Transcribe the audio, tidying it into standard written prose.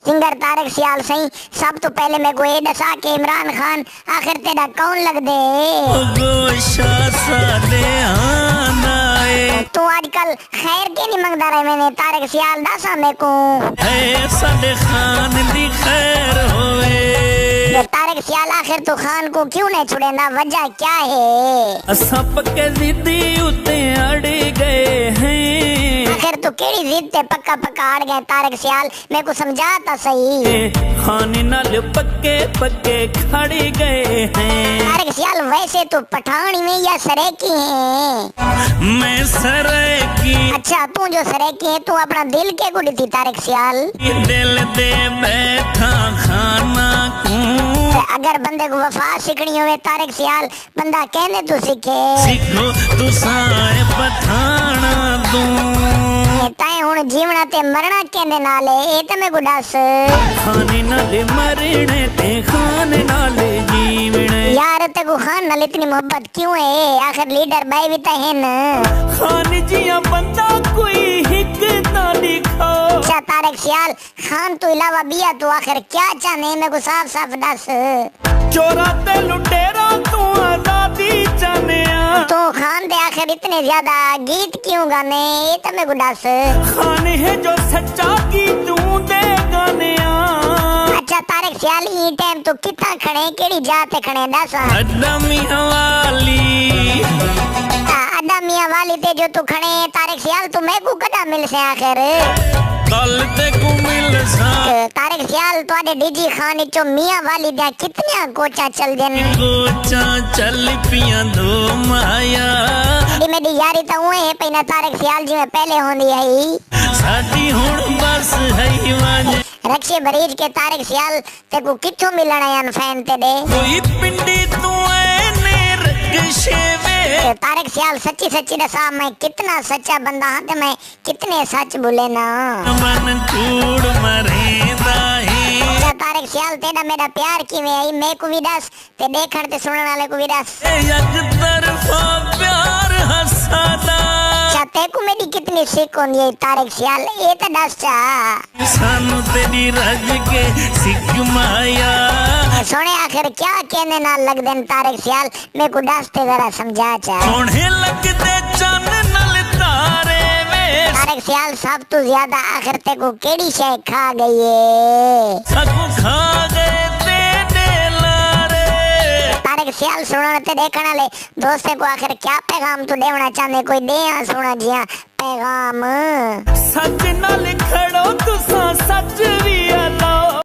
singer Tarak सियाल सही सब तो पहले मैं को ये दसा के इमरान खान आखिर तेरा कौन लग दे तू आजकल खैर के नहीं मंगदा रहे मैंने तारक सियाल दसा मैं को साडे खान दी खैर होवे तारक सियाल आखिर तू खान को क्यों नहीं छुड़ेंदा वजह क्या है सब के जिद्दी उते अड़ गए हैं आखिर तू केड़ी जिद ते पक्का पक्का अड़ गए तारक सियाल मेरे को समझाता सही खान नाल पक्के पक्के खड़ गए हैं तारक सियाल वैसे तो पठानी में या सरेकी है मैं सरेकी अच्छा तू जो सरेकी है तू अपना दिल के गुड़ी थी तारक सियाल दिल दे बैठा खाना अगर बंदे को वफा सीखनी होवे तारक सियाल बंदा कहने तू सीखे सीखो तू साए पठाना तू ताए हुन जीवना ते मरना कहने नाले ए ते मैं को दस खाने नाले मरने ते खाने नाले जीवने यार ते को खान नाल इतनी मोहब्बत क्यों है आखिर लीडर भाई भी तो है न खान जिया बंदा कोई हिक ना दिखा अच्छा तारक सियाल खान तो इलावा बिया तो आखिर क्या चाहने मेरे को साफ साफ दस चोरा ते लुटेरा तू आजादी चाहने तो खान दे आखिर इतने ज्यादा गीत क्यों गाने ये तो मेरे को दस खान है जो सच्चा की तू दे गाने अच्छा तारक सियाल ये टाइम तो कितना खड़े केड़ी जाते खड़े दस अदमी हवाली अड्डा मियां वाली ते जो तू खड़े तारक सियाल तू मैं को कदा मिल से आखिर कल ते को मिल सा तारक सियाल तोड़े डीजी खान चो मियां वाली दे कितनियां कोचा चल देन कोचा चल पिया दो माया मेरी यारी तो हुए है पहना तारक सियाल जी में पहले होंदी है साडी हुन बस है वाज रक्षे बरीज के तारक सियाल ते को किथों मिलना यान फैन ते दे कोई पिंडी तू ने रक्षे वे तारक सियाल सच्ची सच्ची दसा मैं कितना सच्चा बंदा हां ते मैं कितने सच बोले ना मन कूड़ मरेंदा है तारक सियाल तेरा मेरा प्यार किवें आई मैं को भी दस ते देखण ते सुनन वाले को भी दस एक तरफा प्यार हसादा चाहते को मेरी कितनी सीख होनी है तारक सियाल ये तो दस चा सानू तेरी रज के सिख माया सोने आखिर क्या कहने ना लग देन तारक सियाल मैं को दस ते जरा समझा चा सोने लगदे चन नल तारे वे तारक सियाल सब तो ज्यादा आखिर ते को केड़ी शय खा गई है सबको खा गए ते लारे तारक सियाल सुनने ते देखने वाले दोस्ते को आखिर क्या पैगाम तू देना चाहने कोई दे सुना जिया पैगाम सच नाल खड़ो तुसा सच भी